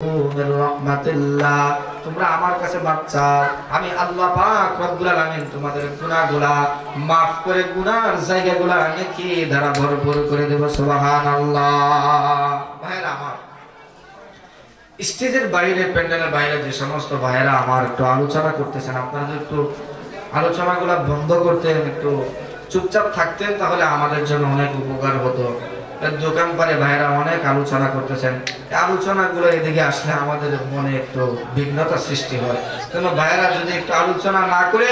রহমাতুল্লাহ, তোমরা আমার কাছে মাফ চাও, আমি আল্লাহ পাক রব্বুল আলামিন তোমাদের গুনাহগুলা মাফ করে গুনার জায়গাগুলা নেকি দ্বারা ভরপুর করে দেব। সুবহানাল্লাহ। ভাইরা আমার, স্টেজের বাইরে, প্যান্ডেলের বাইরে যে সমস্ত ভাইরা আমার একটু আলোচনা করতেছেন, আপনারা যদি একটু আলোচনাগুলা বন্ধ করতেন, একটু চুপচাপ থাকতেন, তাহলে আমাদের জন্য অনেক উপকার হতো। দোকান পারে ভাইরা অনেক আলোচনা করতেছেন, আলোচনাগুলো এদিকে আসলে আমাদের মনে একটু বিঘ্নতা সৃষ্টি হয়। কেন ভাইরা যদি একটু আলোচনা না করে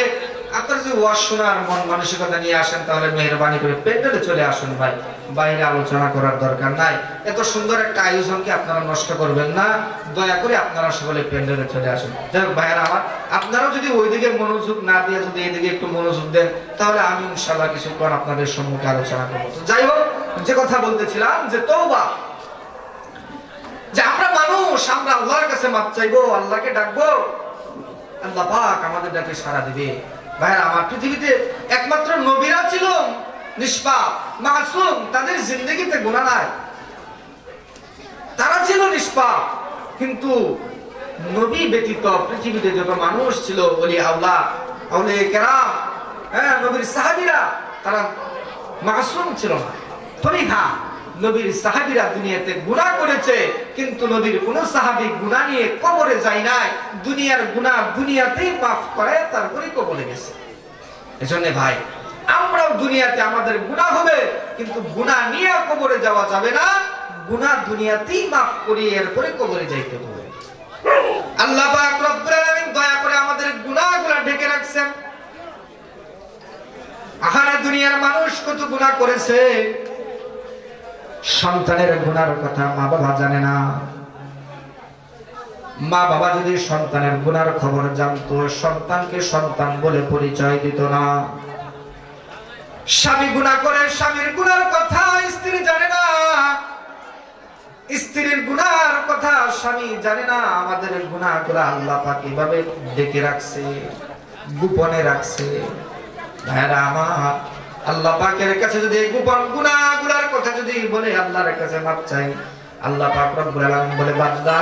আপনারা যদি ওয়াজ শোনার মন মানসিকতা নিয়ে আসেন, তাহলে মেহরবানি করে প্যান্ডেলে চলে আসুন ভাই, বাইরে আলোচনা করার দরকার নাই। এত সুন্দর একটা আয়োজনকে আপনারা নষ্ট করবেন না, দয়া করে আপনারা সকলে প্যান্ডেলে চলে আসুন। যাই হোক ভাইরা আমার, আপনারাও যদি ওইদিকে মনোযোগ না দিয়ে যদি এইদিকে একটু মনোযোগ দেন, তাহলে আমি ইনশাআল্লাহ কিছুক্ষণ আপনাদের সম্মুখে আলোচনা করবো। যাই হোক, যে কথা বলতেছিলাম যে তওবা, যে আমরা মানুষ, আমরা আল্লাহর কাছে মাপ চাইবো, আল্লাহকে ডাকবো, আল্লাহ পাক আমাদের ডাকে সাড়া দিবে। ভাইরা আমার, পৃথিবীতে একমাত্র নবীরা ছিল নিষ্পাপ, মাসুম, তাদের জিন্দেগিতে গুনাহ নাই, তারা ছিল নিষ্পাপ। কিন্তু নবী ব্যতীত পৃথিবীতে যত মানুষ ছিল, ওলি আল্লাহ, আউলিয়া কেরাম, নবীর সাহাবীরা, তারা মাসুম ছিল না। তবে হ্যাঁ, নবীর সাহাবীরা দুনিয়াতে গুনাহ করেছে, কিন্তু নবীর কোন সাহাবী গুনাহ নিয়ে কবরে যায় নাই। দুনিয়ার গুনাহ দুনিয়াতেই মাফ করে, তারপরে কবরে গেছে। এজন্য ভাই, আমরাও দুনিয়াতে আমাদের গুনাহ হবে, কিন্তু গুনাহ নিয়ে কবরে যাওয়া যাবে না। গুনাহ দুনিয়াতেই মাফ করিয়ে এরপরে কবরে যাইতে হবে। আল্লাহ পাক রব্বুল আলামিন দয়া করে আমাদের গুনাহগুলো ঢেকে রাখছেন। আহারে, দুনিয়ার মানুষ কত গুনাহ করেছে, সন্তানের গুনার কথা মা বাবা জানে না। মা বাবা যদি সন্তানের গুনার খবর জানতো, সন্তানকে সন্তান বলে পরিচয় দিত না। স্বামী গুনাহ করে, স্বামীর গুনার কথা স্ত্রী জানে না, স্ত্রীর গুনার কথা স্বামী জানে না। আমাদের গুনাহগুলো আল্লাহ পাক কিভাবে ডেকে রাখছে, গোপনে রাখছে। ভাইরা আমার, আল্লাহ পাকের কাছে যদি গোপন গুনাহগুলোর কথা যদি বলে আল্লাহর কাছে মাপ চাই, আল্লাহ পাক রব্বুল আলামিন বলে, বান্দা,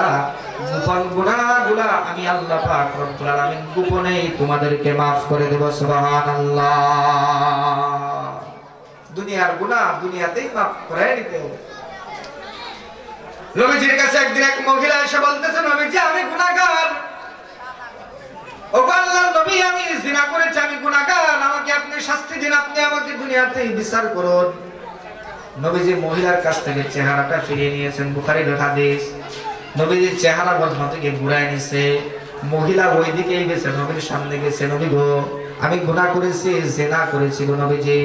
গোপন গুনাহগুলো আমি আল্লাহ পাক রব্বুল আলামিন গোপনেই তোমাদেরকে মাফ করে দেব। সুবহানাল্লাহ। দুনিয়ার গুনাহ দুনিয়াতেই মাফ করে দিতে হবে। নবীজির কাছে একদিন এক মহিলা এসে বলতেছে, নবীজি, আমি গুনাহগার, ও আল্লাহর নবী, আমি জিনা করেছি, আমি গুনাহগার, আমাকে আপনি শাস্তি দিন, আপনি আমাকে দুনিয়াতেই বিচার করুন। নবীজি মহিলার কাছ থেকে চেহারাটা ফিরিয়ে নিয়েছেন, বুখারীর হাদিস। নবীজি চেহারা বদনা থেকে ঘুরায় নিছে, মহিলা ওইদিকেই গেছে, নবীর সামনে গেছে, নবী গো, আমি গুনাহ করেছি, জিনা করেছি গো নবীজি,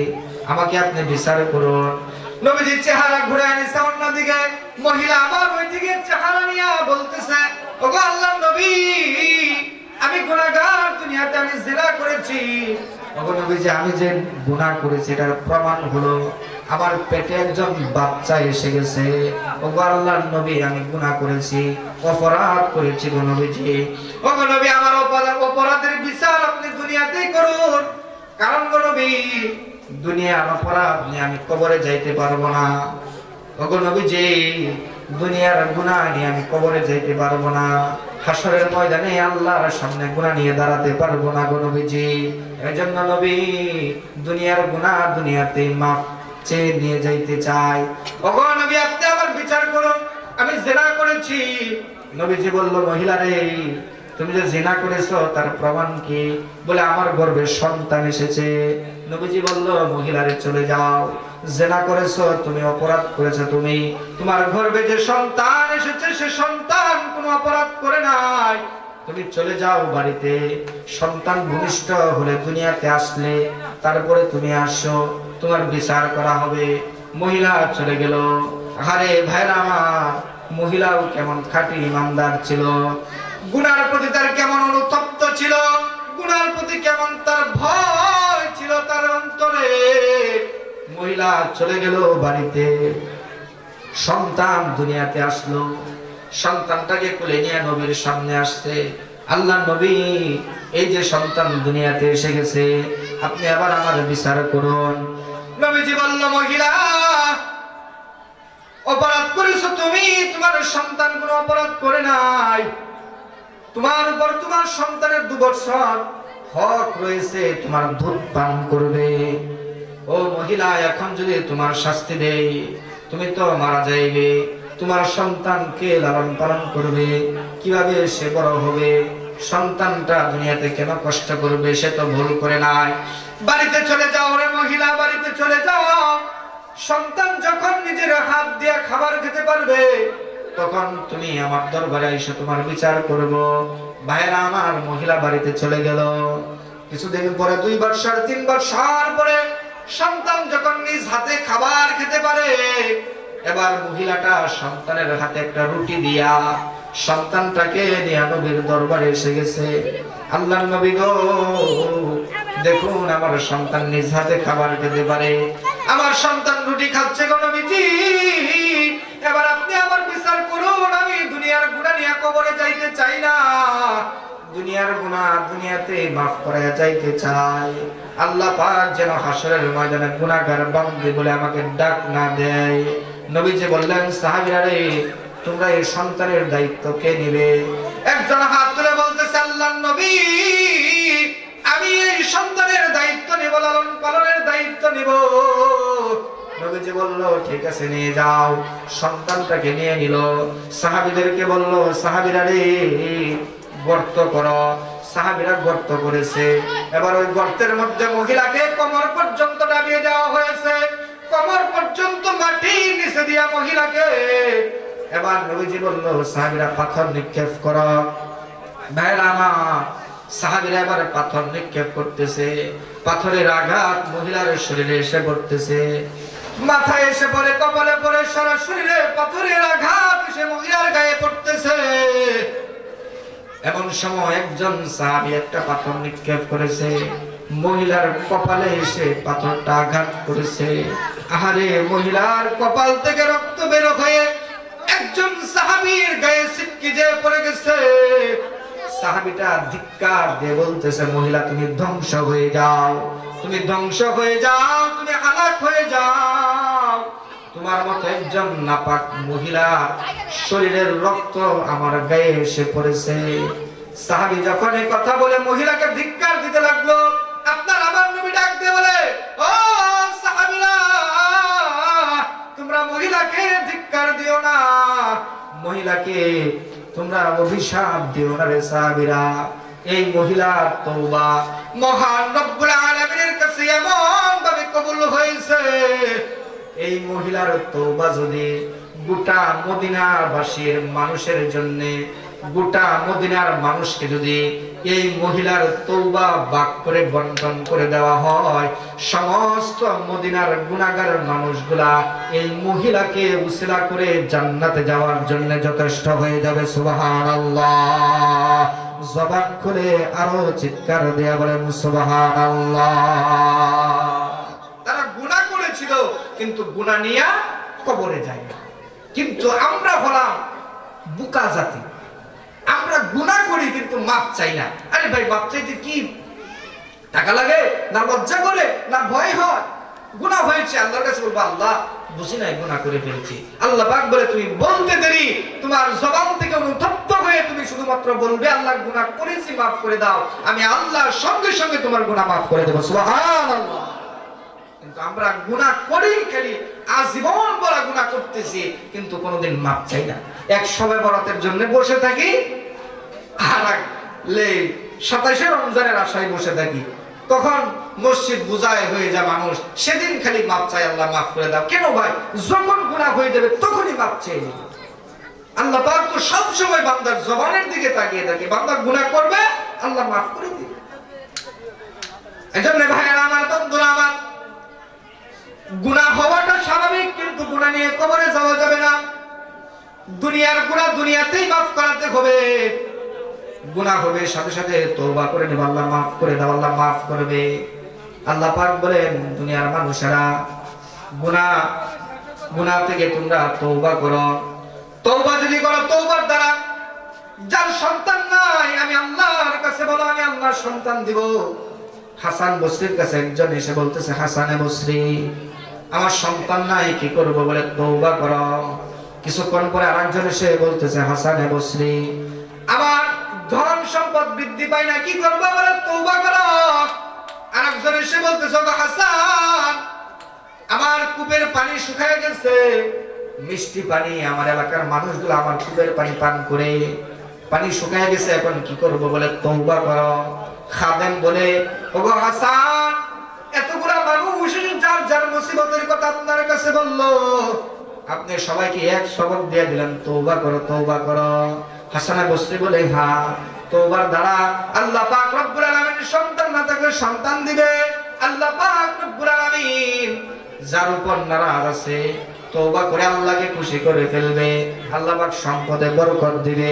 আমাকে আপনি বিচার করুন। নবীজি চেহারা ঘুরায় নিছে অন্যদিকে, মহিলা আবার ওইদিকে চেহারা নিয়ে বলতেছে, ও গো আল্লাহর নবী, আমি গুনাহগার, দুনিয়াতে আমি জিনা করেছি। ওগো নবীজি, আমি যে গুনাহ করেছি এটার প্রমাণ হলো আমার পেটে একজন বাচ্চা এসে গেছে। ওগো আল্লাহর নবী, আমি গুনাহ করেছি, অপরাধ করেছি গো নবীজি। ওগো নবী, আমার অপরাধের বিচার আপনি দুনিয়াতেই করুন, কারণ গো নবী, দুনিয়ার অপরাধ নিয়ে আমি কবরে যাইতে পারবো না। ওগো নবীজি, দুনিয়ার গুনাহ নিয়ে আমি কবরে যাইতে পারবো না, হাসরের ময়দানে আল্লাহর সামনে গুনাহ নিয়ে দাঁড়াতে পারবো না গো নবীজি। এজন্য নবী, দুনিয়ার গুনাহ দুনিয়াতেই মাফ চেয়ে নিয়ে যাইতে চাই। ওগো নবী, আপনি আমার বিচার করুন, আমি জিনা করেছি। নবীজি বলল, মহিলা রে, তুমি যে জিনা করেছো তার প্রমাণ কি? বলে, আমার গর্ভে সন্তান এসেছে। নবীজি বলল, মহিলারে চলে যাও, জিনা করেছো তুমি, অপরাধ করেছো তুমি, তোমার গর্ভে যে সন্তান এসেছে সে সন্তান কোনো অপরাধ করে নাই, তুমি চলে যাও বাড়িতে। সন্তান ভূমিষ্ঠ হলে দুনিয়াতে আসলে তারপরে তুমি আসো, তোমার বিচার করা হবে। মহিলা চলে গেল। আরে ভাইরা আমার, মহিলাও কেমন খাঁটি ইমানদার ছিল, গুনার প্রতি তার কেমন অনুতপ্ত ছিল, গুনার প্রতি কেমন তার ভয় ছিল তার অন্তরে। মহিলা চলে গেল বাড়িতে, সন্তান দুনিয়াতে আসলো, সন্তানটাকে কোলে নিয়ে নবীর সামনে আসছে। আল্লাহ নবী, এই যে সন্তান দুনিয়াতে এসে গেছে, আপনি আবার আমার বিচার করুন। নবীজি বলল, মহিলা, অপরাধ করেছো তুমি, তোমার সন্তান কোনো অপরাধ করে নাই। তোমার উপর তোমার সন্তানের 2 বছর হক রয়েছে, তোমার দুধ পান করবে। ও মহিলা, এখন যদি তোমার শাস্তি দেই, তুমি তো মারা যাইবে। তোমার সন্তানকে লালন পালন করবে, কিভাবে সে বড় হবে? সন্তানটা দুনিয়াতে কেন কষ্ট করবে? সে তো ভুল করে নাই। বাড়িতে চলে যাও রে মহিলা, বাড়িতে চলে যাও। সন্তান যখন নিজের হাত দিয়ে খাবার খেতে পারবে, তখন তুমি আমার দরবারে এসে তোমার বিচার করব। ভাইরা আমার, মহিলা বাড়িতে চলে গেল। কিছুদিন পরে 2 বছর 3 বছর পরে সন্তান যখন নিজ হাতে খাবার খেতে পারে, এবার মহিলাটা সন্তানের হাতে একটা রুটি দিয়া সন্তানটাকে নিয়ে নবীর দরবারে এসে গেছে। আল্লাহর নবী গো, দেখুন আমার সন্তান নিজ হাতে খাবার খেতে পারে, আমার সন্তান রুটি খাচ্ছে গো নবীজি। এবার আপনি আমার বিচার করুন, আমি দুনিয়ার গুনাহ নিয়ে কবরে যাইতে চাই না। দুনিয়ার গুনাহ দুনিয়াতে মাফ করে যাইতে চাই। আল্লাহ পাক যেন হাসরের ময়দানে গুনাহগার বান্দা বলে আমাকে ডাক না দেয়। নবীজি বললেন, সাহাবীরা রে, তোমরা এই সন্তানের দায়িত্ব কে নেবে? একজন হাত তুলে বলতেছে, আল্লাহর নবী, আমি এই সন্তানের দায়িত্ব নিব, লালন পালনের দায়িত্ব নিব। নবীজি বলল, ঠিক আছে নিয়ে যাও। সন্তানটাকে নিয়ে নিল। সাহাবীদেরকে বলল, সাহাবীরা রে, গর্ত করো। সাহাবীরা গর্ত করেছে। এবার ওই গর্তের মধ্যে মহিলাকে কোমর পর্যন্ত নামিয়ে দেওয়া হয়েছে, কোমর পর্যন্ত মাটি নিচে দিয়া মহিলাকে। এবার নবীজি বলল, সাহাবীরা পাথর নিক্ষেপ করো। ভাইরা আমার, সাহাবীরা এবার পাথর নিক্ষেপ করতেছে। পাথরের আঘাত মহিলার শরীরে এসে পড়তেছে, মাথায় এসে পড়ে, কপালে পড়ে, সারা শরীরে পাথরের আঘাত এসে মহিলার গায়ে পড়তেছে। এমন সময় একজন সাহাবী একটা পাথর নিক্ষেপ করেছে, মহিলার কপালে এসে পাথরটা আঘাত করেছে। আহারে, মহিলার কপাল থেকে রক্ত বের হয়ে একজন সাহাবীর গায়ে ছিটকে যেয়ে পড়ে গেছে। সাহাবীটা ধিক্কার দিয়ে বলতেছে, মহিলা তুমি ধ্বংস হয়ে যাও, তুমি ধ্বংস হয়ে যাও, তুমি হালাক হয়ে যাও। তোমার মতো একজন নাপাক মহিলা শরীরের রক্ত আমার গায়ে এসে পড়েছে। সাহাবী যখন এই কথা বলে মহিলাকে ধিক্কার দিতে লাগলো, আপনার আমার নবী ডাক দিয়ে বলে, ও সাহাবীরা, তোমরা মহিলাকে ধিক্কার দিও না, মহিলাকে তোমরা অভিশাপ দিও না রে সাহাবীরা। এই মহিলার তওবা মহান রব্বুল আলামিনের কাছে এমন ভাবে কবুল হয়েছে, এই মহিলার তওবা যদি গোটা মদিনাবাসীর মানুষের জন্য, গোটা মদিনার মানুষকে যদি এই মহিলার তওবা ভাগ করে বন্টন করে দেওয়া হয়, সমস্ত মদিনার গুনাহগার মানুষগুলা এই মহিলাকে উসিলা করে জান্নাতে যাওয়ার জন্য যথেষ্ট হয়ে যাবে। সুবহানাল্লাহ। জবান খুলে আরো চিৎকার দেয়া বলেন সুবহানাল্লাহ। তারা গুনাহ করেছিল, কিন্তু গুনাহ নিয়ে কবরে যায় না। কিন্তু আমরা হলাম বুকা জাতি, আমরা গুনাহ করি কিন্তু মাপ চাই না। আরে ভাই, মাপ চাইতে কি টাকা লাগে, না লজ্জা করে, না ভয় হয়? গুনাহ হয়েছে, আল্লাহর কাছে বলবো, আল্লাহ বুঝি নাই গুনাহ করে ফেলছি। আল্লাহ পাক বলে, তুমি বলতে দেরি, তোমার জবান থেকে অনুতপ্ত হয়ে তুমি শুধুমাত্র বলবে, আল্লাহ গুনাহ করেছি, মাফ করে দাও, আমি আল্লাহর সঙ্গে সঙ্গে তোমার গুনাহ মাফ করে দেব। সুবহানাল্লাহ। কিন্তু আমরা গুনাহ করি, খালি আজীবন বড় গুনাহ করতেছি, কিন্তু কোনোদিন মাপ চাই না। এক শবে বরাতের জন্য বসে থাকি, আর 27শে রমজানের আশায় বসে থাকি, তখন মসজিদ বুঝায় হয়ে যায় মানুষ, সেদিন খালি মাপ চাই, আল্লাহ মাফ করে দাও। কেন ভাই? যখন গুনাহ হয়ে যাবে তখনই মাপ চাই। আল্লাহ পাক তো সব সময় বান্দার জবানের দিকে তাকিয়ে থাকে, বান্দা গুনাহ করবে, আল্লাহ মাফ করে দিবে। এজন্য ভাইরা আমার, বন্ধুরা আমার, গুনাহ হওয়াটা স্বাভাবিক, কিন্তু গুনাহ নিয়ে কবরে যাওয়া যাবে না। দুনিয়ার গুনাহ দুনিয়াতেই মাফ করাতে হবে। গুনাহ হবে, সাথে সাথে তওবা করে নেব, আল্লাহ মাফ করে দাও, আল্লাহ মাফ করবে। আল্লাহ পাক বলেন, দুনিয়ার মানুষেরা গুনাহ থেকে তোমরা তওবা করো। তওবা যদি করো, তওবার দ্বারা যার সন্তান নাই, আমি আল্লাহর কাছে বলো, আমি আল্লাহর সন্তান দিব। হাসান বসরির কাছে একজন এসে বলতেছে, হাসানে বসরি, আমার সন্তান নাই, কি করব বলে তওবা করো। কিছুক্ষণ পরে আরেকজন এসে বলতেছে, হাসান বসরি, আমার ধন সম্পদ বৃদ্ধি পায় না, কি করব বলে তওবা করো। আরেকজন এসে বলতেছে, হাসান, আমার কূপের পানি শুকিয়ে গেছে, মিষ্টি পানি, আমার এলাকার মানুষগুলো আমার কূপের পানি পান করে পানি শুকিয়ে গেছে, এখন কি করব বলে তওবা করো। খাদেম বলে, ওগো হাসান, এতগুলা মানুষ যার যার মুসিবতের কথা আপনার কাছে বললো, আপনি সবাইকে এক সবক দিয়ে দিলেন, তওবা করো, তওবা করো। হাসান বসরি বলে, হ্যাঁ, তওবার দ্বারা আল্লাহ পাক রব্বুল আলামিন সন্তান না থাকলে সন্তান দিবে। আল্লাহ পাক রব্বুল আলামিন যার উপর নারাজ আছে, তওবা করে আল্লাহকে খুশি করে ফেলবে, আল্লাহ পাক সম্পদে বরকত দিবে,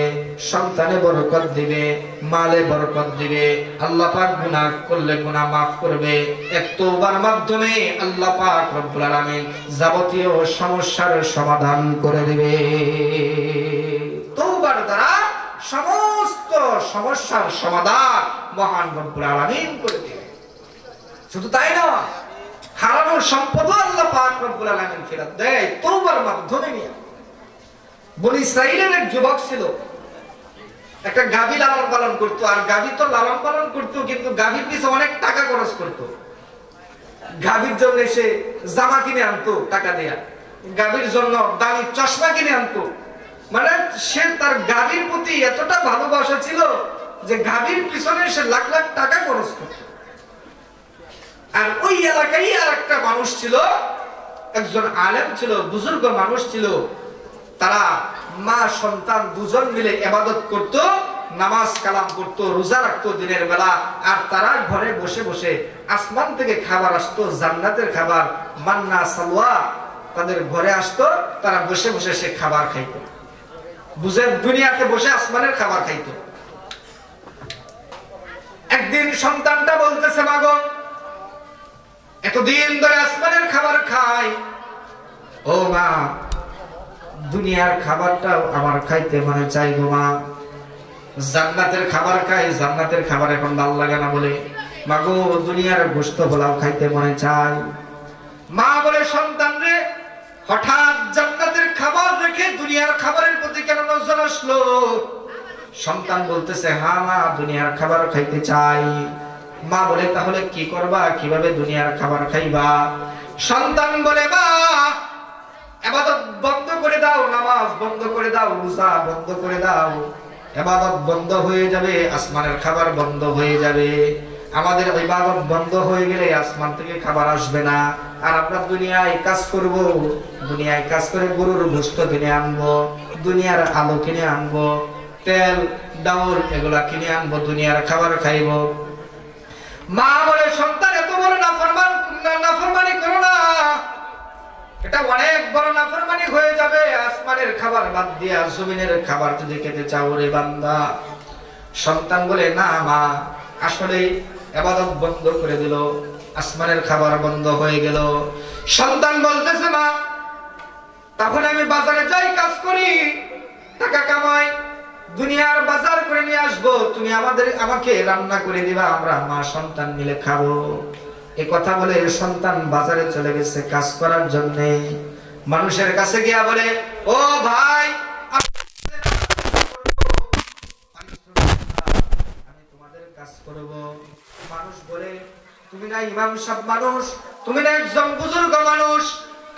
সন্তানে বরকত দিবে, মালে বরকত দিবে। আল্লাহ পাক গুনাহ করলে গুনাহ maaf করবে। এক তওবার মাধ্যমে আল্লাহ পাক রব্বুল আলামিন যাবতীয় সমস্যার সমাধান করে দিবে। তওবার দ্বারা সমস্ত সমস্যার সমাধান মহান রব্বুল আলামিন করে দিবে। শুধু তাই না, হারানো সম্পদ আল্লাহ পাক রব্বুল আলামিন ফেরত দেয় তওবার মাধ্যমে। বনি ইসরাইলের এক যুবক ছিল, একটা গাভী লালন পালন করতো, আর গাভী তো লালন পালন করতো, কিন্তু গাভীর পিছনে অনেক টাকা খরচ করতো। গাভীর জন্য সে জামা কিনে আনতো টাকা দেয়া, গাভীর জন্য দামি চশমা কিনে আনতো। মানে সে তার গাভীর প্রতি এতটা ভালোবাসা ছিল যে গাভীর পিছনে সে লাখ লাখ টাকা খরচ করতো। আর ওই এলাকায় আর একটা মানুষ ছিল, একজন আলেম ছিল, বুজুর্গ মানুষ ছিল। তারা মা সন্তান দুজন মিলে ইবাদত করত, নামাজ কালাম করত, রোজা রাখতো দিনের বেলা। আর তারা ঘরে বসে বসে আসমান থেকে খাবার আসতো, জান্নাতের খাবার, মান্না সালওয়া তাদের ঘরে আসতো। তারা বসে বসে সে খাবার খাইতো, বুঝে দুনিয়াতে বসে আসমানের খাবার খাইতো। একদিন সন্তানটা বলতেছে, মাগো, এতদিন ধরে আসমানের খাবার খাই, ও মা, দুনিয়ার খাবারটা আমার খাইতে মনে চাই গো মা। জান্নাতের খাবার খাই, জান্নাতের খাবার এখন ভালো লাগে না বলে, মাগো, দুনিয়ার গোশত পোলাও খাইতে মনে চাই। মা বলে, সন্তান রে, হঠাৎ জান্নাতের খাবার রেখে দুনিয়ার খাবারের প্রতি কেন নজর আসলো? সন্তান বলতেছে, হ্যাঁ মা, দুনিয়ার খাবার খাইতে চাই। মা বলে, তাহলে কি করবা, কিভাবে দুনিয়ার খাবার খাইবা? সন্তান বলে, মা, ইবাদত বন্ধ করে দাও, নামাজ বন্ধ করে দাও, রোজা বন্ধ করে দাও, ইবাদত বন্ধ হয়ে যাবে, আসমানের খাবার বন্ধ হয়ে যাবে। আমাদের ইবাদত বন্ধ হয়ে গেলে আসমান থেকে খাবার আসবে না। আর আমরা দুনিয়ায় কাজ করব, দুনিয়ায় কাজ করে গরুর গোশত কিনে আনবো, দুনিয়ার আলো কিনে আনবো, তেল ডাউল এগুলা কিনে আনবো, দুনিয়ার খাবার খাইব। মা বলে, সন্তান, এত বড় নাফরমানি করো না, এটা অনেক বড় নাফরমানি হয়ে যাবে। আসমানের খাবার বাদ দিয়া জমিনের খাবার যদি খেতে চাও রে বান্দা। সন্তান বলে, না মা, আসলে ইবাদত বন্ধ করে দিল, আসমানের খাবার বন্ধ হয়ে গেল। সন্তান বলতেছে, মা, তখন আমি বাজারে যাই, কাজ করি, টাকা কামাই, দুনিয়ার বাজার করে নিয়ে আসবো, তুমি আমাকে রান্না করে দিবা, আমরা মা সন্তান মিলে খাবো। এ কথা বলে সন্তান বাজারে চলে গেছে কাজ করার জন্য। মানুষের কাছে গিয়া বলে, ও ভাই, আমি তোমাদের কাজ করব। মানুষ বলে, তুমি না ইমাম সাহেব মানুষ, তুমি না একজন বুজুর্গ মানুষ,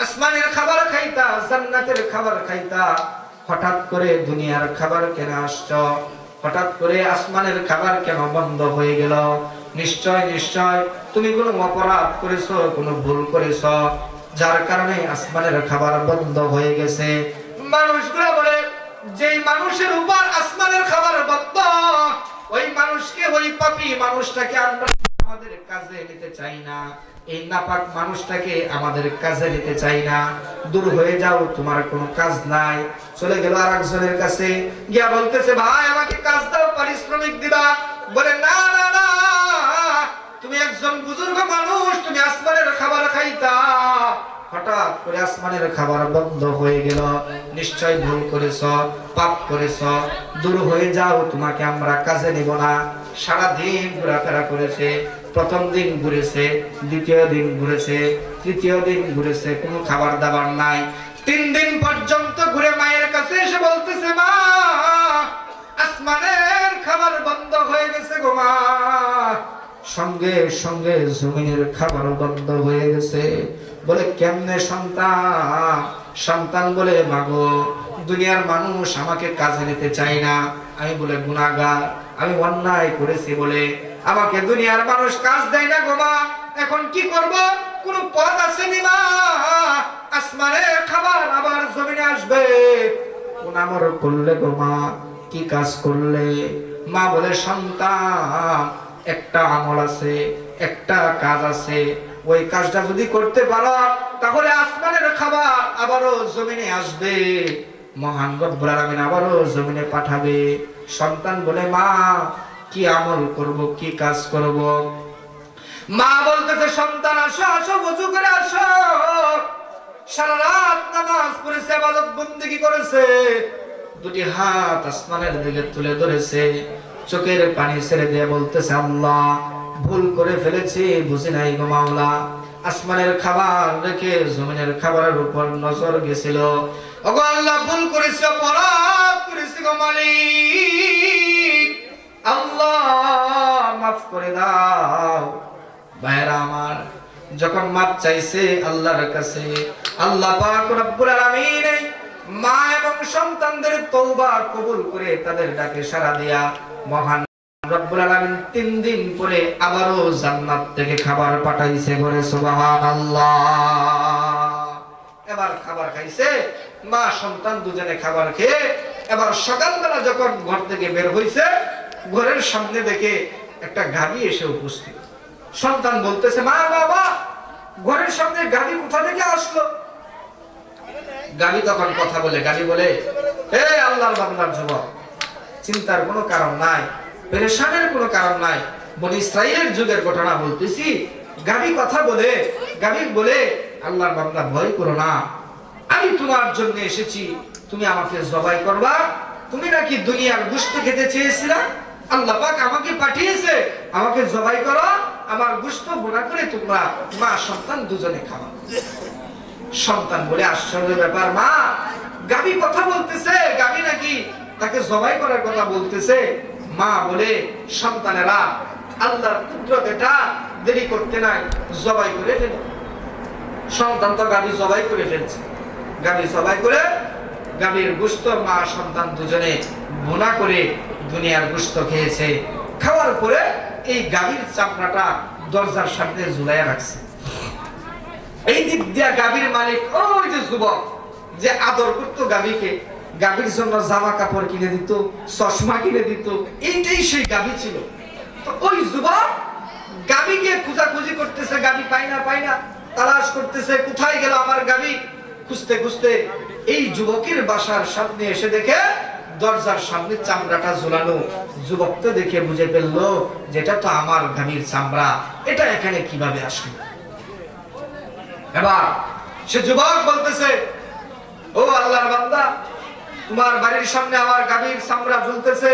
আসমানের খাবার খাইতা, জান্নাতের খাবার খাইতা, হঠাৎ করে দুনিয়ার খাবার কেন আসছো? হঠাৎ করে আসমানের খাবার কেন বন্ধ হয়ে গেল? নিশ্চয় নিশ্চয় তুমি কোনো অপরাধ করেছো, কোনো ভুল করেছো, যার কারণে আসমানের খাবার বন্ধ হয়ে গেছে। মানুষগুলো বলে, যেই মানুষের উপর আসমানের খাবার বন্ধ, ওই মানুষকে, ওই পাপী মানুষটাকে আমরা আমাদের কাজে নিতে চাই না, এই নাপাক মানুষটাকে আমাদের কাজে নিতে চাই না, দূর হয়ে যাও, তোমার কোনো কাজ নাই। চলে গেল আরেকজনের কাছে, গিয়া বলতেছে, ভাই, আমাকে কাজ দাও, পারিশ্রমিক দিবা। বলে, না না না, তুমি একজন বুজুর্গ মানুষ, তুমি আসমানের খাবার খাইতা, হঠাৎ করে আসমানের খাবার বন্ধ হয়ে গেল, নিশ্চয় ভুল করেছ, পাপ করেছ, দূর হয়ে যাও, তোমাকে আমরা কাজে নিব না। সারাদিন ঘোরাফেরা করেছে, প্রথম দিন ঘুরেছে, দ্বিতীয় দিন ঘুরেছে, তৃতীয় দিন ঘুরেছে, কোনো খাবার দাবার নাই। 3 দিন পর্যন্ত ঘুরে মায়ের কাছে এসে বলতেছে, মা আসমানের খাবার বন্ধ হয়ে গেছে গো মা। সঙ্গে সঙ্গে জমিনের খাবার বন্ধ হয়ে গেছে। বলে কেমনে সন্তান? সন্তান বলে মাগো দুনিয়ার মানুষ আমাকে কাজে নিতে চায় না, আমি বলে গুনাহগার, আমি অন্যায় করেছি বলে আমাকে দুনিয়ার মানুষ কাজ দেয় না গো মা। এখন কি করব? কোন পথ আছে নি মা? আসমানের খাবার আবার জমিনে আসবে, কোন আমল করলে গো মা? কি কাজ করলে? মা বলে সন্তান একটা আমল আছে, একটা কাজ আছে, ওই কাজটা যদি করতে পারো তাহলে আসমানের খাবার আবারও জমিনে আসবে, মহান রব্বুল আলামিন আবারও জমিনে পাঠাবে। সন্তান বলে মা কি আমল করব, কি কাজ করব? মা বলতেছে সন্তান আসো আসো, ওযু করে আসো। সারা রাত নামাজ পড়েছে, ইবাদত বندگی করেছে, দুটি হাত আসমানের দিকে তুলে ধরেছে, চোখের পানি ছেড়ে দিয়ে বলতেছে আল্লাহ ভুল করে ফেলেছি, বুঝি নাই গো মাওলা। আসমানের খাবার রেখে জমিনের খাবারের উপর নজর গেছিল। ওগো আল্লাহ ভুল করেছি, অপরাধ করেছি গো মালিক, আল্লাহ মাফ করে দাও। ভাইরা আমার, যখন মাপ চাইছে আল্লাহর কাছে, আল্লাহ পাক রব্বুল আলামিন মা এবং সন্তানদের তওবা কবুল করে তাদের ডাকে সাড়া দিয়া মহান রব্বুল আলামিন 3 দিন পরে আবারো জান্নাত থেকে খাবার পাঠাইছে, বলে সুবহানাল্লাহ। এবার খাবার খাইছে মা সন্তান দুজনে, খাবার খেয়ে এবার সকালবেলা যখন ঘর থেকে বের হইছে, ঘরের সামনে দেখে একটা গাভী এসে উপস্থিত। সন্তান বলতেছে মা বাবা ঘরের সামনে গাভী কোথা থেকে আসলো? গাভী তখন কথা বলে, গাভী বলে হে আল্লাহর বান্দার যুবক, চিন্তার কোনো কারণ নাই, পেরেশানের কোনো কারণ নাই, বনি ইসরাইলের যুগের ঘটনা বলতেছি। গাভী কথা বলে, গাভী বলে আল্লাহর বান্দা ভয় করো না, আমি তোমার জন্য এসেছি, তুমি আমাকে জবাই করবা। তুমি নাকি দুনিয়ার গোশত খেতে চেয়েছিলা, আল্লাহ পাক আমাকে পাঠিয়েছে আমাকে জবাই করো, আমার গোশত ভুনা করে তোমরা মা সন্তান দুজনে খাওয়া। সন্তান বলে আশ্চর্য ব্যাপার, মা গাভী কথা বলতেছে, গাভী নাকি তাকে জবাই করার কথা বলতেছে। মা বলে সন্তানেরা আল্লাহর কুদরত, এটা দেরি করতে নাই, জবাই করে ফেল। সন্তান তো গাভী জবাই করে ফেলছে, গাভী জবাই করে গাভীর গোশত মা সন্তান দুজনে ভুনা করে দুনিয়ার গোশত খেয়েছে। খাওয়ার পরে এই গাভীর চামড়াটা দরজার সামনে ঝুলাইয়া রাখছে। এই দিক দিয়া গাভীর মালিক ওই যে যুবক যে আদর করতো গাভীকে, গাভীর জন্য জামা কাপড় কিনে দিত, চশমা কিনে দিত, এইটাই সেই গাভী ছিল। তো ওই যুবক গাভীকে খোঁজাখুঁজি করতেছে, গাভী পায় না, তালাশ করতেছে, কোথায় গেল আমার গাভী। খুঁজতে খুঁজতে এই যুবকের বাসার সামনে এসে দেখে দরজার সামনে চামড়াটা ঝুলানো। যুবক তো দেখে বুঝে ফেললো যেটা তো আমার গাভীর চামড়া, এটা এখানে কিভাবে আসলো। এবার সে যুবক বলতেছে ও আল্লাহর বান্দা, তোমার বাড়ির সামনে আমার গাভীর চামড়া ঝুলতেছে,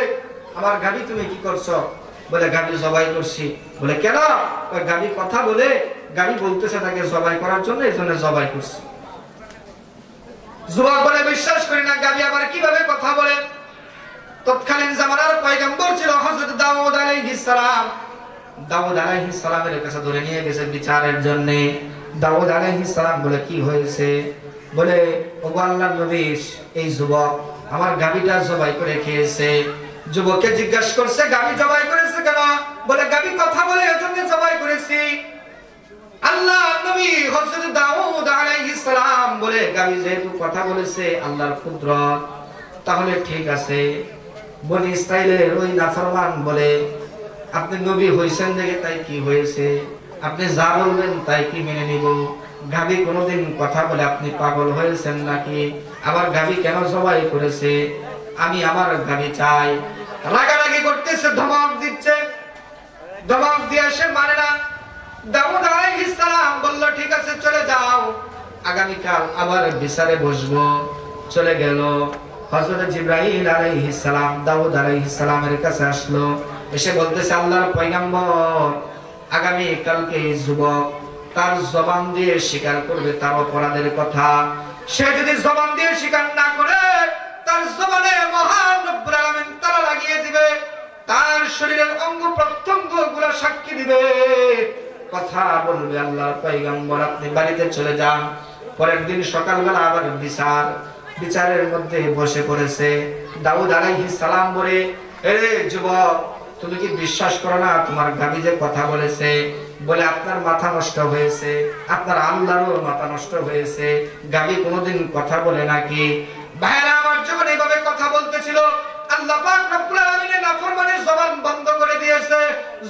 আমার গাভী তুমি কি করছো? বলে গাভী জবাই করছি। বলে কেন? গাভী কথা বলে, গাভী বলতেছে তাকে জবাই করার জন্য, এই জন্য জবাই করছি। যুবক বলে বিশ্বাস করি না, গাভী আবার কিভাবে কথা বলে? তৎকালীন জামানার পয়গম্বর ছিল হযরত দাউদ আলাইহিস সালাম। দাউদ আলাইহিস সালামের কাছে ধরে নিয়ে গেছে বিচারের জন্য। দাউদ আলাইহিস সালাম বলে কি হয়েছে? বলে ওগো আল্লাহর নবী, এই যুবক আমার গাভীটা জবাই করে খেয়েছে। যুবককে জিজ্ঞাসা করছে গাভী জবাই করেছে কেন? বলে গাভী কথা বলে এজন্য জবাই করেছি। আল্লাহর নবী হযরত দাউদ আলাইহিস সালাম বলে গাভী যেহেতু কথা বলেছে আল্লাহর কুদরত, তাহলে ঠিক আছে। বনি ইসরাইলের ওই নাফরমান বলে আপনি নবী হইছেন দেখে তাই কি হয়েছে, আপনি যা বলবেন তাই কি মেনে নিব? গাভী কোনোদিন কথা বলে আপনি পাগল হয়েছেন নাকি? আবার গাভী কেন জবাই করেছে? আমি আমার গাভী চাই। রাগারাগি করতেছে, ধমক দিচ্ছে, ধমক দিয়ে সে মানে না। দাউদ আলাইহিস সালাম বলল ঠিক আছে চলে যাও, আগামীকাল আবার বিচারে বসবো। চলে গেল। হযরত জিবরাইল আলাইহিস সালাম দাউদ আলাইহিস সালামের কাছে আসলো, এসে বলতেছে আল্লাহর পয়গম্বর আগামী কালকে এই যুবক তার জবান দিয়ে স্বীকার করবে তার অপরাধের কথা। সে যদি জবান দিয়ে স্বীকার না করে, তার জবানে মহান রব্বুল আলামিন তালা লাগিয়ে দিবে, তার শরীরের অঙ্গ প্রত্যঙ্গ গুলো সাক্ষী দিবে, কথা বলবে আল্লাহর পয়গম্বর আপনি বাড়িতে চলে যান। পরের দিন সকালবেলা আবার বিচারের মধ্যে বসে পড়েছে। দাউদ আলাইহিস সালাম বলে, এ যুবক, তুমি কি বিশ্বাস করো না তোমার গাবি যে কথা বলেছে? বলে, আপনার মাথা নষ্ট হয়েছে, আপনার আল্লাহরও মাথা নষ্ট হয়েছে। গাবি কোনোদিন কথা বলে নাকি? ভাইরা আমার, যখন এইভাবে কথা বলতেছিল, আল্লাহ পাক রব্বুল আলামিনের নাফরমানের জবান বন্ধ করে দিয়েছে,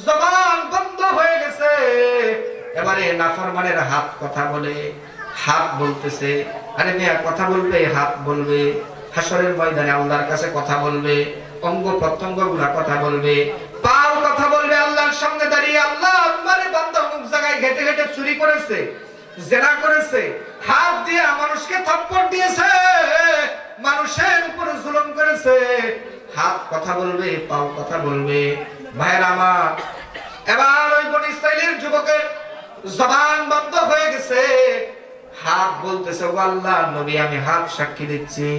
জবান বন্ধ হয়ে গেছে। এবারে নাফরমানের হাত কথা বলে, হাত বলতেছে, আরে মিয়া কথা বলবে, হাত বলবে, হাসরের ময়দানে আল্লাহর কাছে কথা বলবে, অঙ্গ প্রত্যঙ্গ গুলা কথা বলবে, পাও কথা বলবে আল্লাহর সামনে দাঁড়িয়ে, আল্লাহ তোমারে বান্দা অমুক জায়গায় ঘেটে ঘেটে চুরি করেছে, জেনা করেছে, হাত দিয়ে মানুষকে থাপ্পড় দিয়েছে, মানুষের উপর জুলুম করেছে। হাত কথা বলবে, পাও কথা বলবে। ভাইরা আমার, এবার ওই বনী ইসরাইলের যুবকের জবান বন্ধ হয়ে গেছে, হাত বলতেছে, ও আল্লাহ নবী, আমি হাত সাক্ষী দিচ্ছি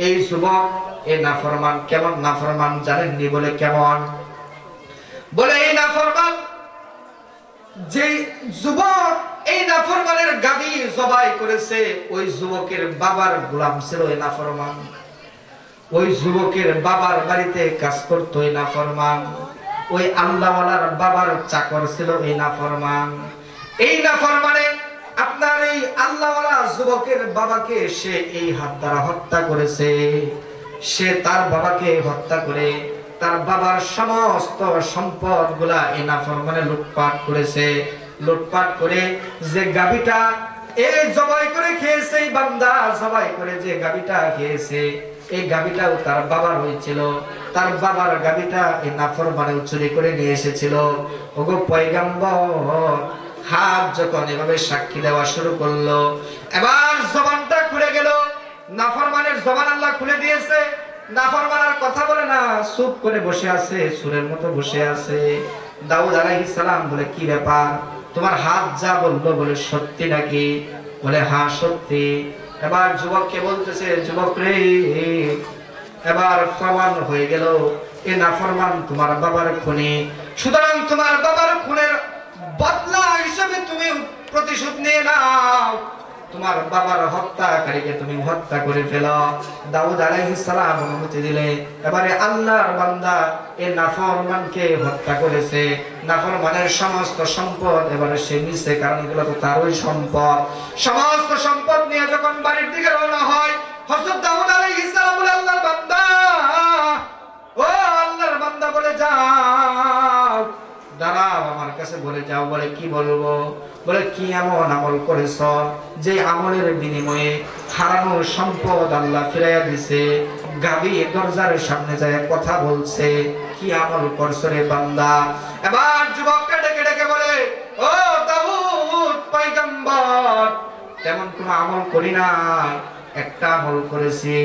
এই যুবক এই নাফরমান। কেমন নাফরমান জানেননি? বলে কেমন? বলে এই নাফরমান, যে যুবক এই নাফরমানের গাবি জবাই করেছে, ওই যুবকের বাবার গোলাম ছিল এই নাফরমান, ওই যুবকের বাবার বাড়িতে কাজ করতো এই নাফরমান, ওই আল্লাহওয়ালার বাবার চাকর ছিল এই নাফরমান। এই নাফরমানে আপনার এই আল্লাহওয়ালা যুবকের বাবাকে সে এই হাত দ্বারা হত্যা করেছে। সে তার বাবাকে হত্যা করে তার বাবার সমস্ত সম্পদ গুলা এই নাফরমানে লুটপাট করেছে। লুটপাট করে যে গাবিটা এই জবাই করে খেয়েছে, এই বান্দা জবাই করে যে গাবিটা খেয়েছে, এই গাবিটাও তার বাবার হয়েছিল। তার বাবার গাবিটা এই নাফরমানে চুরি করে নিয়ে এসেছিল। ওগো পয়গম্বর, হাত যখন এভাবে সাক্ষী দেওয়া শুরু করলো, এবার জবানটা খুলে গেল। নাফরমানের জবান আল্লাহ খুলে দিয়েছে। নাফরমান আর কথা বলে না, চুপ করে বসে আছে, সুরের মতো বসে আছে। দাউদ আলাইহিস সালাম বলে, কি ব্যাপার, তোমার হাত যা বললো বলে সত্যি নাকি? বলে, হ্যাঁ সত্যি। এবার যুবককে বলতেছে, যুবক রে, এবার প্রমাণ হয়ে গেল এই নাফরমান তোমার বাবার খুনি। সুতরাং তোমার বাবার খুনের বদলা হিসেবে তুমি প্রতিশোধ নিয়ে নাও, তোমার বাবার হত্যাকারীকে তুমি হত্যা করে ফেলো। দাউদ আলাইহিস সালাম অনুমতি দিলে। এবারে আল্লাহর বান্দা এই নাফরমানকে হত্যা করেছে। নাফরমানের সমস্ত সম্পদ এবারে সে নিছে, কারণ এগুলো তো তারই সম্পদ। সমস্ত সম্পদ নিয়ে যখন বাড়ির দিকে রওনা হয়, হযরত দাউদ আলাইহিস সালাম বলে, আল্লাহর বান্দা, ও আল্লাহর বান্দা, বলে যাও, দাঁড়াও, আমার কাছে বলে যাও। বলে, কি বলবো? বলে, কি এমন আমল করেছ যে আমলের বিনিময়ে হারানো সম্পদ আল্লাহ ফিরাইয়া দিছে? গাবি দরজার সামনে যায় কথা বলছে, কি আমল করছ রে বান্দা? এবার যুবকটা ডেকে ডেকে বলে, ও দাউদ পয়গম্বর, তেমন কোন আমল করি না, একটা আমল করেছি।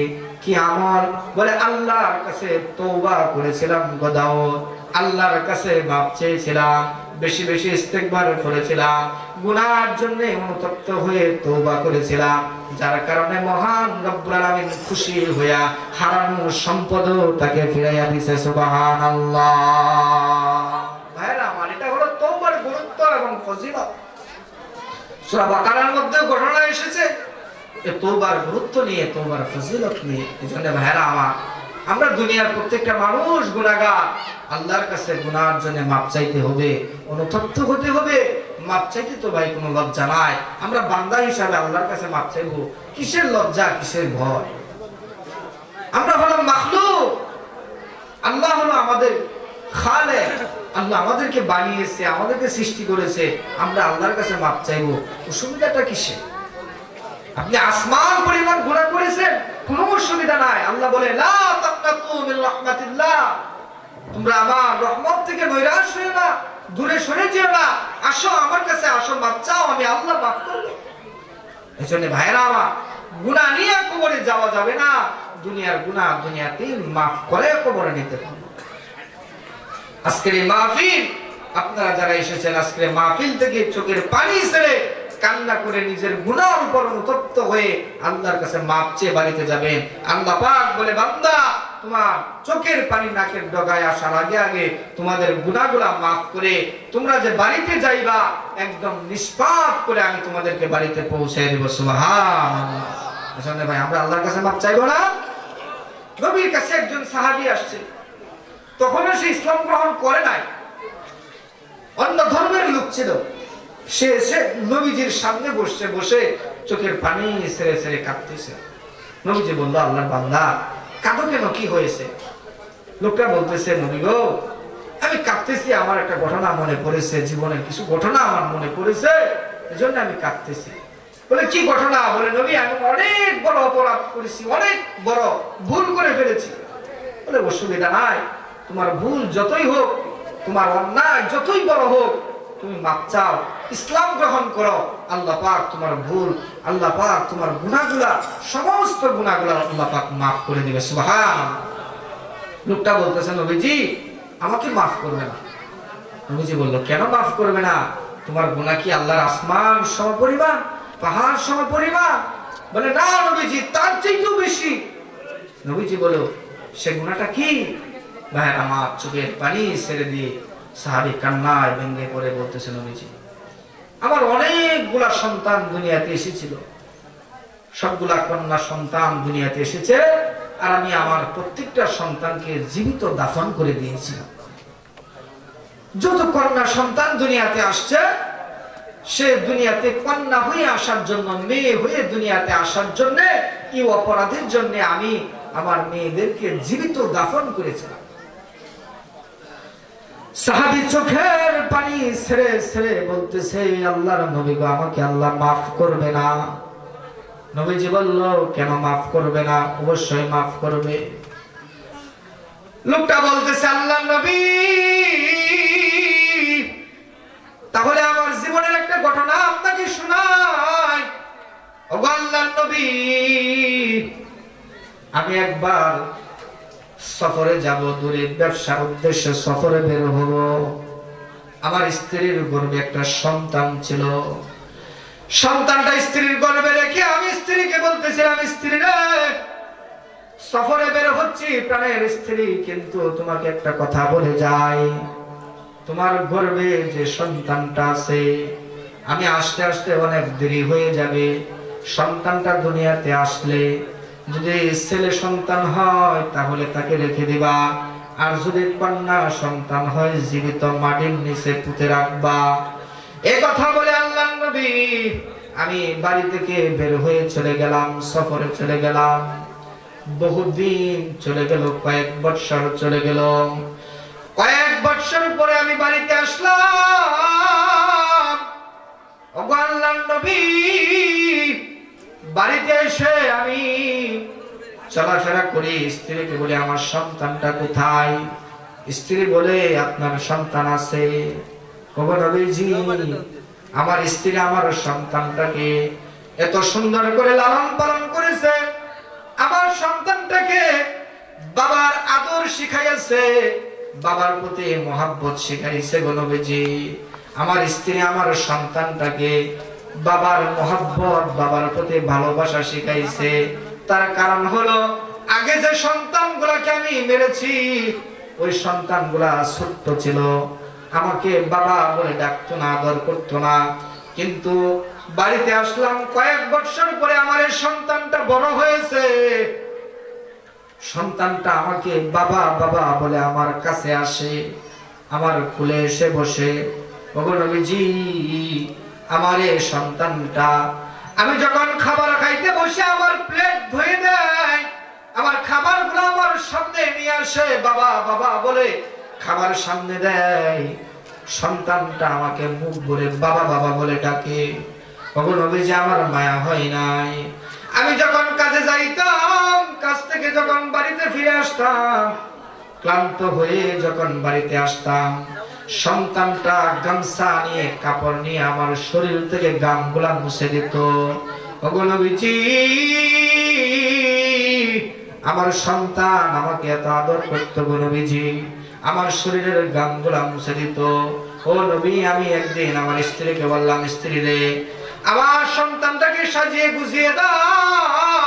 কি আমল? বলে, আল্লাহর কাছে তওবা করেছিলাম গো দাউদ, আল্লাহর কাছে মাপ চেয়েছিলাম, বেশি বেশি ইস্তেগফার করেছিলাম, গুনার জন্য অনুতপ্ত হয়ে তওবা করেছিলাম, যার কারণে মহান রব্বুল আলামিন খুশি হইয়া হারানো সম্পদ তাকে ফিরাইয়া দিয়েছে। সুবহানাল্লাহ। ভাইরা আমার, এটা হলো তওবার গুরুত্ব এবং ফজিলত। সূরা বাকারার মধ্যে ঘটনা এসেছে এই তওবার গুরুত্ব নিয়ে, তওবার ফজিলত নিয়ে। এজন্য ভাইরা আমার, আমরা দুনিয়ার প্রত্যেকটা মানুষ গুনাহগার। আল্লাহর কাছে গুনার জন্য মাপ চাইতে হবে, অনুতপ্ত হতে হবে। মাপ চাইতে তো ভাই কোনো লজ্জা নাই। আমরা বান্দা হিসাবে আল্লাহর কাছে মাপ চাইবো, কিসের লজ্জা, কিসের ভয়? আমরা হলাম মাখলুক, আল্লাহ হলো আমাদের খালেক। আল্লাহ আমাদেরকে বানিয়েছে, আমাদেরকে সৃষ্টি করেছে, আমরা আল্লাহর কাছে মাপ চাইবো, অসুবিধাটা কিসে? আপনি আসমান পরিমাণ গুনাহ করেছেন, কোনো অসুবিধা নাই। আল্লাহ বলে, লা তাকনাতু মিন রাহমাতিল্লাহ, তোমরা আমার রহমত থেকে নৈরাশ হয়ে না, দূরে সরে যেও না, আসো আমার কাছে, আসো, মাপ চাও, আমি আল্লাহ মাফ করব। এজন্য ভাইরা আমার, গুনাহ নিয়ে কবরে যাওয়া যাবে না। দুনিয়ার গুনাহ দুনিয়াতেই মাফ করে কবরে নিতে হবে। আজকের এই মাহফিল আপনারা যারা এসেছেন আজকে মাহফিল থেকে চোখের পানি ছেড়ে কান্না করে নিজের গুনাহের উপর অনুতপ্ত হয়ে আল্লাহর কাছে মাপ চেয়ে বাড়িতে যাবেন। আল্লাহ পাক বলে, বান্দা তোমার চোখের পানি নাকের ডগায় আসার আগে আগে তোমাদের গুনাহগুলো মাফ করে তোমরা যে বাড়িতে যাইবা একদম নিষ্পাপ করে আমি তোমাদেরকে বাড়িতে পৌঁছে দেব। সুবহানাল্লাহ। আসলে ভাই আমরা আল্লাহর কাছে মাপ চাইবো না? নবীর কাছে একজন সাহাবী আসছে, তখনও সে ইসলাম গ্রহণ করে নাই, অন্য ধর্মের লোক ছিল। সে এসে নবীজির সামনে বসে বসে চোখের পানি ছেড়ে ছেড়ে কাঁদতেছে। নবীজি বলল, আল্লাহর বান্দা কাঁদো কেন, কি হয়েছে? লোকটা বলতেছে, নবী গো আমি কাঁদতেছি, আমার একটা ঘটনা মনে পড়েছে, জীবনের কিছু ঘটনা আমার মনে পড়েছে, এজন্য আমি কাঁদতেছি। বলে কি ঘটনা? বলে নবী আমি অনেক বড় অপরাধ করেছি, অনেক বড় ভুল করে ফেলেছি। বলে অসুবিধা নাই, তোমার ভুল যতই হোক, তোমার অন্যায় যতই বড় হোক, তুমি মাপ চাও, ইসলাম গ্রহণ করো, আল্লাহ পাক তোমার ভুল, আল্লাহ পাক তোমার গুনাহগুলা, সমস্ত গুনাহগুলা আল্লাহ পাক মাফ করে দিবে। সুবহানাল্লাহ। লোকটা বলতেছে, নবীজি আমাকে মাফ করবে না। নবীজি বলল, কেন মাফ করবে না? তোমার গুনাহ কি আল্লাহর আসমান সমপরিমাণ, পাহাড় সমপরিমাণ? বলে না নবীজি, তার চেয়েও বেশি। নবীজি বলল, সে গুনাহটা কি? ভাই আমার চোখের পানি ছেড়ে দিয়ে সাহাবী কান্নায় ভেঙে পড়ে বলতেছে, নবীজি আমার অনেকগুলা সন্তান দুনিয়াতে এসেছিল, সবগুলা কন্যা সন্তান দুনিয়াতে এসেছে, আর আমি আমার প্রত্যেকটা সন্তানকে জীবিত দাফন করে দিয়েছিলাম। যত কন্যা সন্তান দুনিয়াতে আসছে, সে দুনিয়াতে কন্যা হয়ে আসার জন্য, মেয়ে হয়ে দুনিয়াতে আসার জন্য, এই অপরাধের জন্য আমি আমার মেয়েদেরকে জীবিত দাফন করেছিলাম। সাহাবী চোখের পানি ছেড়ে ছেড়ে বলতেছে, আল্লাহর নবী গো আমাকে আল্লাহ মাফ করবে না? নবীজি বলল, কেন মাফ করবে না? অবশ্যই মাফ করবে। লোকটা বলতেছে, আল্লাহর নবী তাহলে আমার জীবনের একটা ঘটনা আপনাকে শোনাই। ওগো আল্লাহর নবী, আমি একবার সফরে যাব, দূরে ব্যবসার উদ্দেশ্যে সফরে বের হব। আমার স্ত্রীর গর্ভে একটা সন্তান ছিল। সন্তানটা স্ত্রীর গর্ভে রেখে আমি স্ত্রীকে বলতেছিলাম, স্ত্রী রে সফরে বের হচ্ছি, প্রাণের স্ত্রী, কিন্তু তোমাকে একটা কথা বলে যাই, তোমার গর্ভে যে সন্তানটা আছে, আমি আসতে আসতে অনেক দেরি হয়ে যাবে। সন্তানটা দুনিয়াতে আসলে যদি ছেলে সন্তান হয় তাহলে তাকে রেখে দিবা, আর যদি কন্যা সন্তান হয় জীবিত মাটির নিচে পুঁতে রাখবা। এই কথা বলে আল্লাহর নবী আমি বাড়ি থেকে বের হয়ে চলে গেলাম, সফরে চলে গেলাম। বহুদিন চলে গেল, কয়েক বৎসর চলে গেল। কয়েক বৎসর পরে আমি বাড়িতে আসলাম। ওগো আল্লাহর নবী, বাড়িতে এসে আমি চলাফেরা করি, স্ত্রীকে বলি আমার সন্তানটা কোথায়? স্ত্রী বলে আপনার সন্তান আছে। ওগো নবীজি, আমার স্ত্রী আমার সন্তানটাকে এত সুন্দর করে লালন পালন করেছে, আমার সন্তানটাকে বাবার আদর শিখাইছে, বাবার প্রতি মহব্বত শিখাইছে। গো নবীজি, আমার স্ত্রী আমার সন্তানটাকে বাবার মহব্বত, বাবার প্রতি ভালোবাসা শিখাইছে। তার কারণ হলো আগে যে সন্তানগুলোকে আমি মেরেছি, ওই সন্তানগুলা ছোট্ট ছিল, আমাকে বাবা বলে ডাকতো না, আদর করতো না। কিন্তু বাড়িতে আসলাম কয়েক বছর পরে, আমার এই সন্তানটা বড় হয়েছে, সন্তানটা আমাকে বাবা বাবা বলে আমার কাছে আসে, আমার কোলে এসে বসে। ওগো নবীজি, আমার এই সন্তানটা আমি যখন খাবার খাইতে বসে আমার প্লেট ধুয়ে দেয়, আমার খাবারগুলো আমার সামনে নিয়ে আসে, বাবা বাবা বলে খাবার সামনে দেয়, সন্তানটা আমাকে মুখ ভরে বাবা বাবা বলে ডাকে। ওগো নবীজি, আমার মায়া হয় নাই। আমি যখন কাজে যাইতাম, কাজ থেকে যখন বাড়িতে ফিরে আসতাম, ক্লান্ত হয়ে যখন বাড়িতে আসতাম, সন্তানটা গামছা নিয়ে, কাপড় নিয়ে আমার শরীর থেকে গামগুলা মুছে দিত। ওগো নবীজি, আমার সন্তান আমাকে এত আদর করতো। গো নবীজি, আমার শরীরের গামগুলা মুছে দিত। ও নবী, আমি একদিন আমার স্ত্রীকে বললাম, স্ত্রী রে, আমার সন্তানটাকে সাজিয়ে গুছিয়ে দাও,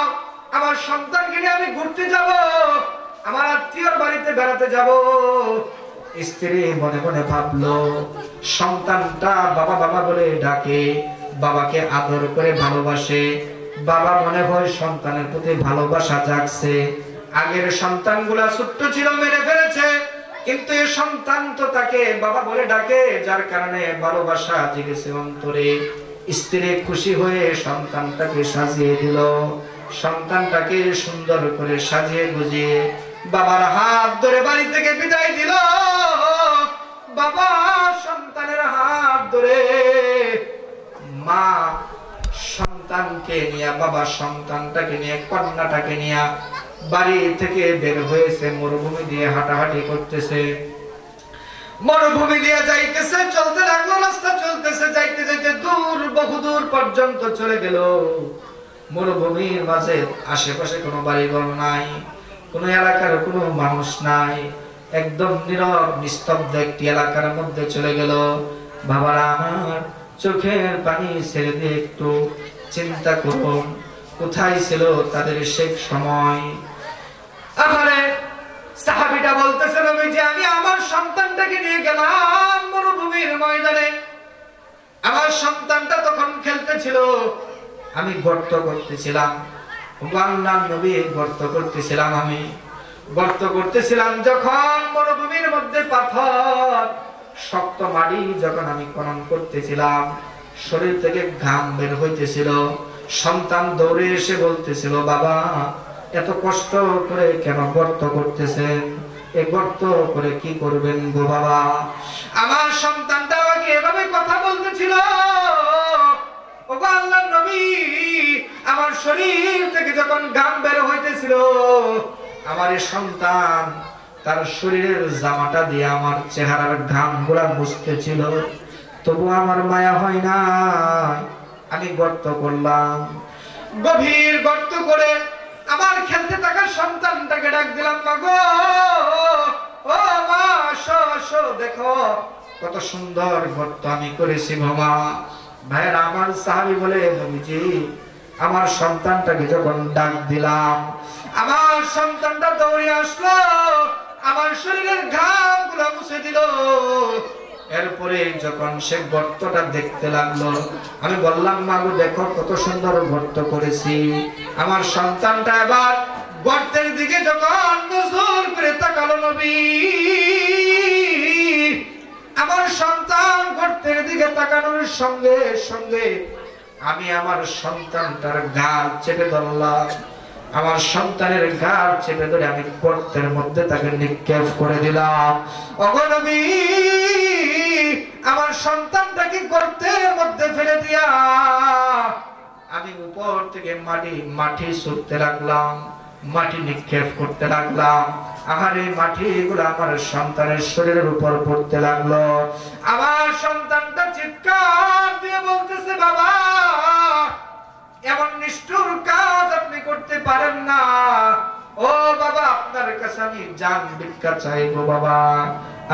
আমার সন্তানকে নিয়ে আমি ঘুরতে যাব, আমার আত্মীয়র বাড়িতে বেড়াতে যাব। স্ত্রী মনে মনে ভাবলো, সন্তানটা বাবা বাবা বলে ডাকে, বাবাকে আদর করে ভালোবাসে, বাবা মনে হয় সন্তানের প্রতি ভালোবাসা জাগছে। আগের সন্তানগুলা ছোট্ট ছিল, মেরে ফেলেছে, কিন্তু এই সন্তান তো তাকে বাবা বলে ডাকে, যার কারণে ভালোবাসা জেগেছে অন্তরে। স্ত্রী খুশি হয়ে সন্তানটাকে সাজিয়ে দিল, সন্তানটাকে সুন্দর করে সাজিয়ে গুজিয়ে বাবার হাত ধরে বাড়ি থেকে বিদায় দিল। বাবা সন্তানের হাত ধরে, মা সন্তানকে নিয়ে, বাবা সন্তানটাকে নিয়ে, কন্যাটাকে নিয়ে বাড়ি থেকে বের হয়েছে, মরুভূমি দিয়ে হাঁটাহাঁটি করতেছে, মরুভূমি দিয়ে যাইতেছে, চলতে লাগলো, রাস্তা চলতেছে, যাইতে যাইতে দূর, বহুদূর পর্যন্ত চলে গেল। মরুভূমির মাঝে আশেপাশে কোনো বাড়িঘর নাই, কোনো এলাকার কোনো মানুষ নাই, একদম নীরব নিস্তব্ধ একটি এলাকার মধ্যে চলে গেল। বাবারা আমার, চোখের পানি ছেড়ে দিয়ে একটু চিন্তা করুন, কোথায় ছিল তাদের শেষ সময়। আমারে সাহাবীটা বলতেছে, নবীজি, আমি আমার সন্তানটাকে নিয়ে গেলাম মরুভূমির ময়দানে, আমার সন্তানটা তখন খেলতেছিল, আমি গর্ত করতেছিলাম, আল্লাহর নবী, গর্ত করতেছিলাম, আমি গর্ত করতেছিলাম, যখন মরুভূমির মধ্যে পাথর, শক্ত মাটি যখন আমি খনন করতেছিলাম, শরীর থেকে ঘাম বের হইতেছিল, সন্তান দৌড়ে এসে বলতেছিল, বাবা এত কষ্ট করে কেন গর্ত করতেছেন, এই গর্ত করে কি করবেন গো বাবা? আমার সন্তানটা আমাকে এভাবে কথা বলতেছিল, ও আল্লাহর নবী, আমার শরীর থেকে যখন ঘাম বের হইতেছিল, আমার এই সন্তান তার শরীরের জামাটা দিয়ে আমার চেহারার ঘাম গুলা মুছতেছিল, তবু আমার মায়া হয় না, আমি গর্ত করলাম, গভীর গর্ত করে আমার খেলতে থাকা সন্তানটাকে ডাক দিলাম, মা গো, ও মা, আসো আসো, দেখো কত সুন্দর গর্ত আমি করেছি বাবা। ভাইরা আমার, সাহাবী বলে, নবীজি, আমার সন্তানটাকে যখন ডাক দিলাম, আমার সন্তানটা দৌড়ে আসলো, আমার শরীরের ঘাম গুলা মুছে দিল। এরপরে যখন সে গর্তটা দেখতে লাগলো, আমি বললাম, মা গো, দেখো কত সুন্দর গর্ত করেছি। আমার সন্তানটা এবার গর্তের দিকে যখন নজর করে তাকালো, নবী, আমার সন্তান গর্তের দিকে তাকানোর সঙ্গে সঙ্গে আমি আমার সন্তানটার গাল চেপে ধরলাম, আমার সন্তানের গাল চেপে ধরে আমি গর্তের মধ্যে তাকে নিক্ষেপ করে দিলাম। ওগো নবী, আমার সন্তানটাকে গর্তের মধ্যে ফেলে দিয়া আমি উপর থেকে মাটি ছুঁড়তে লাগলাম, মাটি নিক্ষেপ করতে লাগলাম। আহারে, মাটিগুলো আমার সন্তানের শরীরের উপর পড়তে লাগলো। আমার সন্তানটা চিৎকার দিয়ে বলতেছে, বাবা এমন নিষ্ঠুর কাজ আপনি করতে পারেন না, ও বাবা, আপনার কাছে আমি জান ভিক্ষা চাইবো বাবা,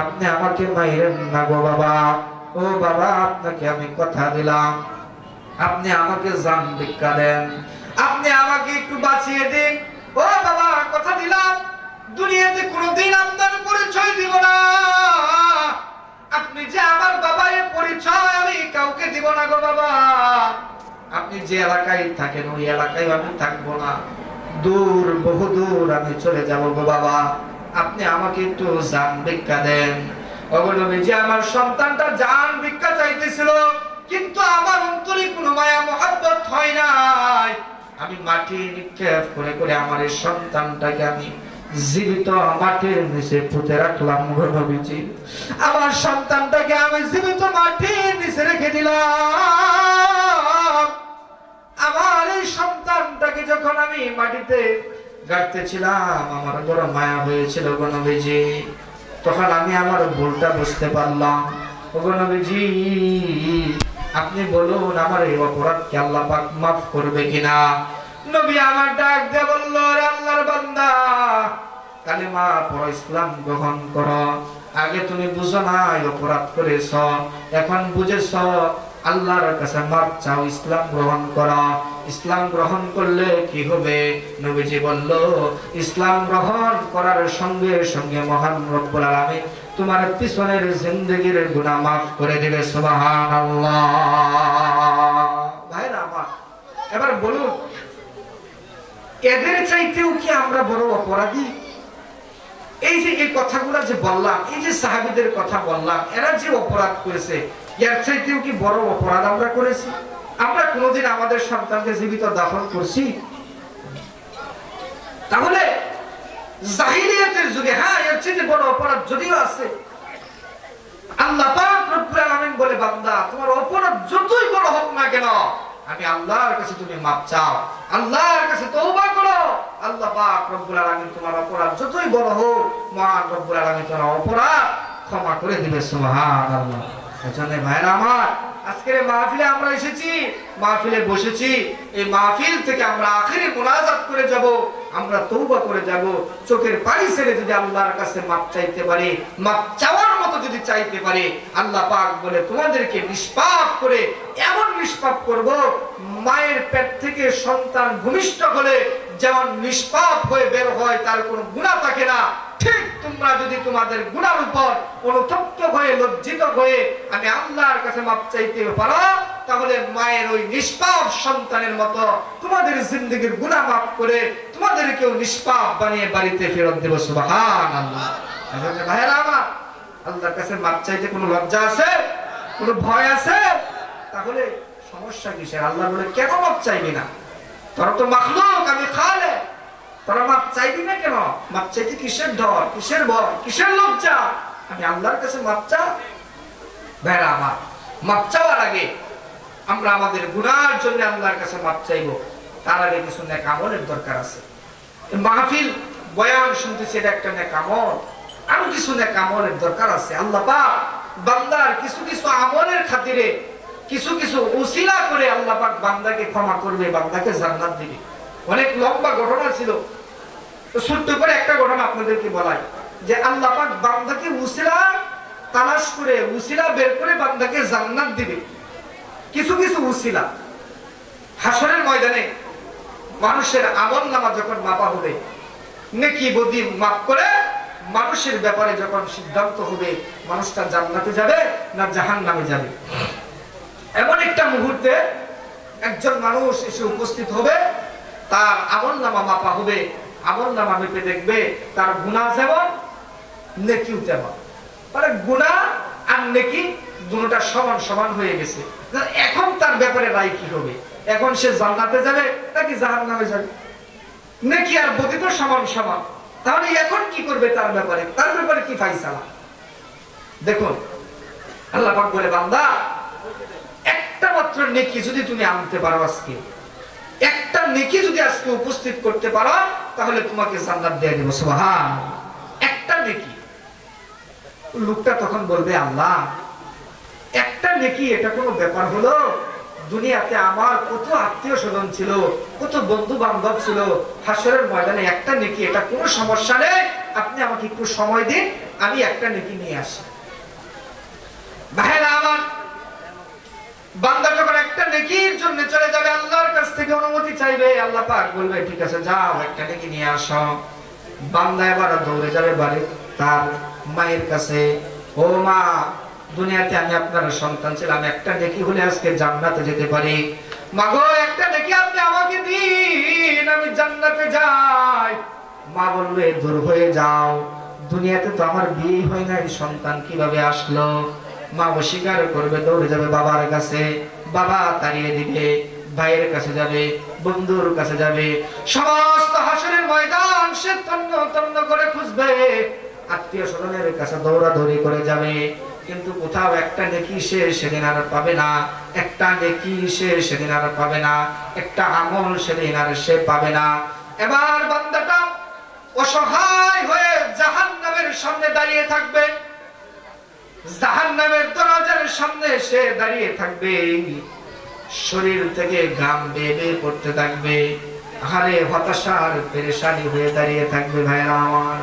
আপনি আমাকে মাইরেন না গো বাবা, ও বাবা, আপনাকে আমি কথা দিলাম, আপনি আমাকে জান ভিক্ষা দেন, আপনি আমাকে একটু বাঁচিয়ে দিন, ও বাবা, কথা দিলাম, দুনিয়াতে কোনোদিন আপনার পরিচয় দিব না, আপনি যে আমার বাবা, এর পরিচয় আমি কাউকে দিব না গো বাবা, আপনি যে এলাকায় থাকেন ওই এলাকায় আমি থাকবো না, দূর, বহু দূর আমি চলে যাবো গো বাবা, আপনি আমাকে একটু জান ভিক্ষা দেন। ওগো নবীজি, আমার সন্তানটা জান ভিক্ষা চাইতেছিল, কিন্তু আমার অন্তরে কোনো মায়া মহব্বত হয় নাই। আমি মাটি নিক্ষেপ করে করে আমার এই সন্তানটাকে আমি জীবিত মাটির নিচে পুঁতে রাখলাম গো নবীজি, আমার সন্তানটাকে আমি জীবিত মাটির নিচে রেখে দিলাম। আমার এই সন্তানটাকে যখন আমি মাটিতে গাড়তেছিলাম, আমার বড় মায়া হয়েছিল গো নবীজি, তখন আমি আমার ভুলটা বুঝতে পারলাম। গো নবীজি, আপনি বলুন, আমার এই অপরাধকে আল্লাহ পাক মাফ করবে কিনা? নবী আমার ডাক দিয়ে বলল, রে আল্লাহর বান্দা, কালিমা পড়ো, ইসলাম গ্রহণ করো, আগে তুমি বুঝো নাই অপরাধ করেছ, এখন বুঝেছ, আল্লাহর কাছে মাপ চাও, ইসলাম গ্রহণ করো। ইসলাম গ্রহণ করলে কি হবে? নবীজি বলল, ইসলাম গ্রহণ করার সঙ্গে সঙ্গে মহান রব্বুল আলামিন তোমার পিছনের জিন্দেগীর গুনাহ মাফ করে দিবে। সুবহানাল্লাহ। ভাইরা আমার, এবার বলুন, এদের চাইতেও কি আমরা বড় অপরাধী? এই যে এই কথাগুলো যে বললাম, এই যে সাহাবীদের কথা বললাম, এরা যে অপরাধ করেছে, এর চাইতেও কি বড় অপরাধ আমরা করেছি? আমরা কোনোদিন আমাদের সন্তানকে জীবিত দাফন করছি? তাহলে জাহিলিয়াতের যুগে হ্যাঁ এর চাইতে বড় অপরাধ যদিও আছে। আল্লাহ পাক রব্বুল আলামিন বলে, বান্দা তোমার অপরাধ যতই বড় হোক না কেন, আমি আল্লাহর কাছে তুমি মাপ চাও, আল্লাহর কাছে তওবা করো, আল্লাহ পাক রব্বুল আলামিন তোমার অপরাধ যতই বড় হোক, মহান রব্বুল আলামিন তোমার অপরাধ ক্ষমা করে দিবে। সুবহানাল্লাহ। এজন্য ভাইরা আমার, আজকের মাহফিলে আমরা এসেছি, মাহফিলে বসেছি, এই মাহফিল থেকে আমরা আখিরে মুনাজাত করে যাব, আমরা তওবা করে যাব। চোখের পানি ছেড়ে যদি আল্লাহর কাছে মাপ চাইতে পারি, মাপ চাওয়ার মতো যদি চাইতে পারি, আল্লাহ পাক বলে তোমাদেরকে নিষ্পাপ করে এমন নিষ্পাপ করব, মায়ের পেট থেকে সন্তান ভূমিষ্ঠ হলে যেমন নিষ্পাপ হয়ে বের হয়, তার কোনো গুনাহ থাকে না, ঠিক তোমরা যদি তোমাদের গুনার উপর অনুতপ্ত হয়ে লজ্জিত হয়ে আমি আল্লাহর কাছে মাপ চাইতে পারো, তাহলে মায়ের ওই নিষ্পাপ সন্তানের মতো তোমাদের জিন্দেগীর গুনাহ মাফ করে তোমাদেরকেও নিষ্পাপ বানিয়ে বাড়িতে ফেরত দেব। সুবহানাল্লাহ। এজন্য ভাইরা আমার, আল্লাহর কাছে মাপ চাইতে কোনো লজ্জা আছে? কোনো ভয় আছে? তাহলে সমস্যা কিসের? আল্লাহ বলে, কেন মাপ চাইবি না? তোরা তো মাখলুক, আমি খালেক, তোরা মাপ চাইবি না কেন? মাপ চাইতে কিসের ডর, কিসের ভয়, কিসের লজ্জা? আমি আল্লাহর কাছে মাপ চা। ভাইরা আমার, মাপ চাওয়ার আগে আমরা আমাদের গুনার জন্য আল্লাহর কাছে মাপ চাইবো, তার আগে কিছু নেক আমলের দরকার আছে। মাহফিল বয়ান শুনতেছি, এটা একটা নেক আমল, আরো কিছু নেক আমলের দরকার আছে। আল্লাহ পাক বান্দার কিছু কিছু আমলের খাতিরে কিছু কিছু উসিলা করে আল্লাহ পাক বান্দাকে ক্ষমা করবে, বান্দাকে জান্নাত দিবে। অনেক লম্বা ঘটনা ছিল, তো ছোট্ট করে একটা ঘটনা আপনাদেরকে বলাই, যে আল্লাহ পাক বান্দাকে উসিলা তালাশ করে, উসিলা বের করে বান্দাকে জান্নাত দিবে। কিছু কিছু উসিলা, হাসরের ময়দানে মানুষের আমলনামা যখন মাপা হবে, নেকি বদি মাপ করে মানুষের ব্যাপারে যখন সিদ্ধান্ত হবে মানুষটা জান্নাতে যাবে না জাহান্নামে যাবে, এমন একটা মুহূর্তে একজন মানুষ এসে উপস্থিত হবে, তার আমলনামা মাপা হবে, আমলনামা মেপে দেখবে তার গুনাহ যেমন নেকিও তেমন, মানে গুনাহ আর নেকি দুটোটা সমান সমান হয়ে গেছে। এখন তার ব্যাপারে রায় কি হবে? এখন সে জান্নাতে যাবে নাকি জাহান্নামে যাবে? নেকি আর বদি তো সমান সমান, তাহলে এখন কি করবে? তার ব্যাপারে কি ফাইসালা? দেখুন, আল্লাহ পাক বলে, বান্দা একটা মাত্র নেকি যদি তুমি আনতে পারো, আজকে একটা নেকি যদি আজকে উপস্থিত করতে পারো, তাহলে তোমাকে জান্নাত দিয়ে দেব। সুবহানাল্লাহ। একটা নেকি। লোকটা তখন বলবে, আল্লাহ একটা নেকি এটা কোনো ব্যাপার হলো? দুনিয়াতে আমার কত আত্মীয় স্বজন ছিল, কত বন্ধু বান্ধব ছিল, হাসরের ময়দানে একটা নেকি এটা কোনো সমস্যা নেই, আপনি আমাকে একটু সময় দিন, আমি একটা নেকি নিয়ে আসি। ভাইরা আমার, বান্দা যখন একটা নেকির জন্য চলে যাবে, আল্লাহর কাছ থেকে অনুমতি চাইবে, আল্লাহ পাক বলবে, ঠিক আছে যাও একটা নেকি নিয়ে আসো। বান্দা এবার দৌড়ে যাবে বাড়ি তার মায়ের কাছে, ও মা, দুনিয়াতে আমি আপনার সন্তান ছিলাম, একটা নেকি হলে আজকে জান্নাতে যেতে পারি, মাগো একটা নেকি আপনি আমাকে দিন, আমি জান্নাতে যাই। মা বলবে, দূর হয়ে যাও, দুনিয়াতে তো আমার বিয়ে হয় নাই, সন্তান কিভাবে আসলো? মা অস্বীকার করবে, দৌড়ে যাবে বাবার কাছে, বাবা তাড়িয়ে দিবে, ভাইয়ের কাছে যাবে, বন্ধুর কাছে যাবে, সমস্ত হাসরের ময়দান সে তন্ন তন্ন করে খুঁজবে, আত্মীয় স্বজনের কাছে দৌড়াদৌড়ি করে যাবে, কিন্তু কোথাও একটা নেকি সে সেদিন আর পাবে না, একটা নেকি সে সেদিন আর পাবে না, একটা আমল সেদিন আর সে পাবে না। এবার বান্দাটা অসহায় হয়ে জাহান্নামের সামনে দাঁড়িয়ে থাকবে, জাহান্নামের দরজার সামনে সে দাঁড়িয়ে থাকবে, শরীর থেকে ঘাম বেয়ে বেয়ে পড়তে থাকবে, আহারে হতাশার পেরেশানি হয়ে দাঁড়িয়ে থাকবে। ভাইরা আমার,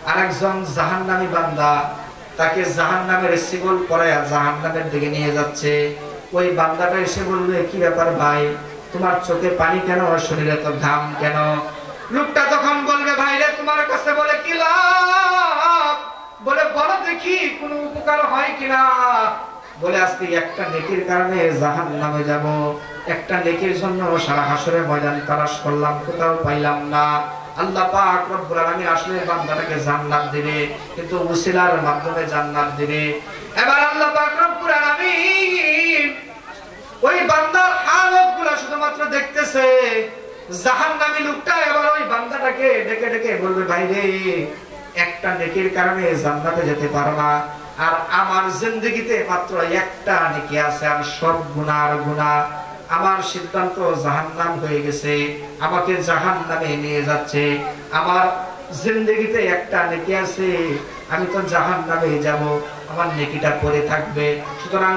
আরেকজন জাহান্নামী বান্দা তাকে জাহান্নামের শিকল পরায়া জাহান্নামের দিকে নিয়ে যাচ্ছে। ওই বান্দাটা এসে বলবে, কি ব্যাপার ভাই, তোমার চোখে পানি কেন, শরীরে তো ঘাম কেন? লোকটা তখন বলবে, ভাই রে, তোমার কাছে বলে কি লাভ? বলে, বলো দেখি কোনো উপকার হয় কিনা। বলে, আজকে একটা নেকির কারণে জাহান্নামে যাব, একটা নেকির জন্য সারা হাসরের ময়দান তালাশ করলাম, কোথাও পাইলাম না। আল্লাহ পাক রব্বুল আলামিন আসলে বান্দাটাকে জান্নাত দিবে, কিন্তু উসিলার মাধ্যমে জান্নাত দিবে। এবার আল্লাহ পাক রব্বুল আলামিন ওই বান্দার হালতগুলো শুধুমাত্র দেখতেছে। জাহান্নামী লোকটা এবার ওই বান্দাটাকে ডেকে ডেকে বলবে, ভাই রে, একটা নেকির কারণে জান্নাতে যেতে পারো না, আর আমার জিন্দেগিতে মাত্র একটা নেকি আছে, আর সব গুনার গুনাহ। আমার সিদ্ধান্ত জাহান্নাম হয়ে গেছে, আমাকে জাহান্নামে নিয়ে যাচ্ছে। আমার জিন্দেগিতে একটা নেকি আছে, আমি তো জাহান্নামে যাব, আমার নেকিটা পড়ে থাকবে। সুতরাং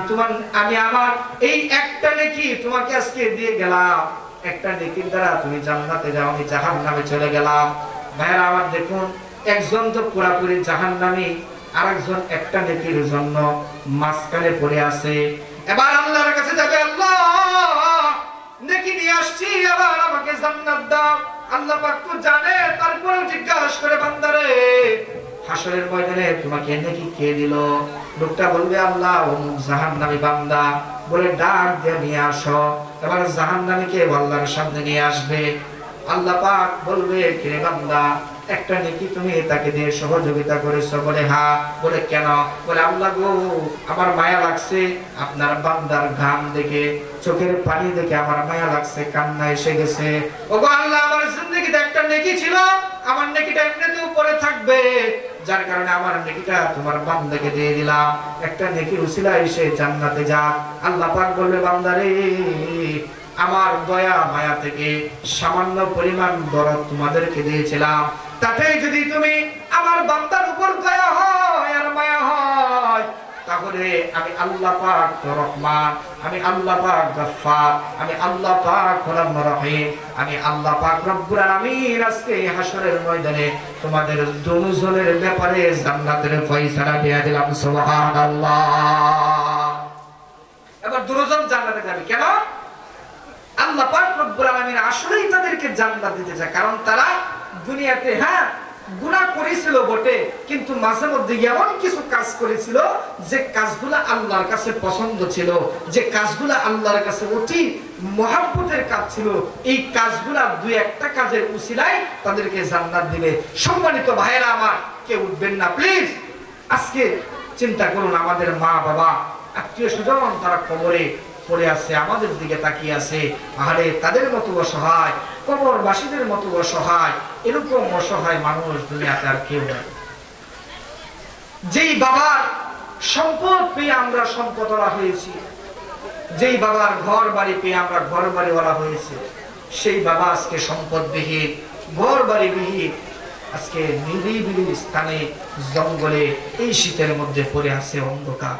আমি আমার এই একটা নেকি তোমাকে আজকে দিয়ে গেলাম, একটা নেকির দ্বারা তুমি জান্নাতে যাও, আমি জাহান্নামে চলে গেলাম। ভাইরা আমার, দেখুন, একজন তো পুরাপুরি জাহান্নামী, আরেকজন একটা নেকির জন্য মাঝখানে পড়ে আছে। এবার আল্লাহর কাছে যাবে, আল্লাহ নেকি নিয়ে আসছি, আবার আমাকে জান্নাত দাও। আল্লাহ পাক তো জানে, তারপরেও জিজ্ঞাসা করে, বান্দারে, হাসরের ময়দানে তোমাকে নেকি কে দিল? লোকটা বলবে, আল্লাহ অমুক জাহান্নামী বান্দা। বলে, ডাক দিয়ে নিয়ে আসো। এবার জাহান্নামীকে আল্লাহর সামনে নিয়ে আসবে। আল্লাহ পাক বলবে, কে বান্দা, একটা নেকি তুমি তাকে দিয়ে সহযোগিতা করেছো? বলে, হ্যাঁ। বলে, কেন? বলে, আল্লাহ গো, আমার মায়া লাগছে, আপনার বান্দার ঘাম দেখে, চোখের পানি দেখে আমার মায়া লাগছে, কান্না এসে গেছে। ওগো আল্লাহ, আমার জিন্দেগিতে একটা নেকি ছিল, আমার নেকিটা এমনিতেও পড়ে থাকবে, যার কারণে আমার নেকিটা তোমার বান্দাকে দিয়ে দিলাম, একটা নেকির উসিলায় এসে জান্নাতে যা। আল্লাহ পাক বলবে, বান্দারে, আমার দয়া মায়া থেকে সামান্য পরিমাণ দরদ তোমাদেরকে দিয়েছিলাম, তাতে যদি তুমি আমার বান্দার উপর দয়া হয় আর মায়া হয়, তাহলে আমি আল্লাহ পাক রহমান, আমি আল্লাহ পাক গফফার, আমি আল্লাহ পাক রহিম, আমি আল্লাহ পাক রব্বুল আলামিন আজকে হাসরের ময়দানে তোমাদের দুজনের ব্যাপারে জান্নাতের ফয়সালা দিয়ে দিলাম। সুবহানাল্লাহ। এবার দুজন জান্নাতে যাবে। কেন? আল্লাহ পাক রব্বুল আলামিন আসলেই তাদেরকে জান্নাত দিতে চায়, কারণ তারা দুনিয়াতে গুনাহ করেছিল বটে, কিন্তু মাঝে মধ্যে এমন কিছু কাজ করেছিল যে কাজগুলো আল্লাহর কাছে পছন্দ ছিল, যে কাজগুলো আল্লাহর কাছে অতি মহব্বতের কাজ ছিল। এই কাজগুলা দুই একটা কাজের উসিলায় তাদেরকে জান্নাত দিবে। সম্মানিত ভাইয়েরা আমার, কেউ উঠবেন না প্লিজ। আজকে চিন্তা করুন, আমাদের মা বাবা, আত্মীয় স্বজন, তারা কবরে পড়ে আছে, আমাদের দিকে তাকিয়ে আছে। আরে তাদের মতো অসহায়, কবরবাসীদের মতো অসহায়, এরকম অসহায় মানুষ দুনিয়াতে আর কেউ নাই। যেই বাবার সম্পদ পেয়ে আমরা সম্পদওয়ালা হয়েছি, যেই বাবার ঘর বাড়ি পেয়ে আমরা ঘর বাড়িওয়ালা হয়েছি, সেই বাবা আজকে সম্পদবিহীন, ঘর বাড়িবিহীন, আজকে নিরিবিলি স্থানে জঙ্গলে এই শীতের মধ্যে পড়ে আছে অন্ধকার।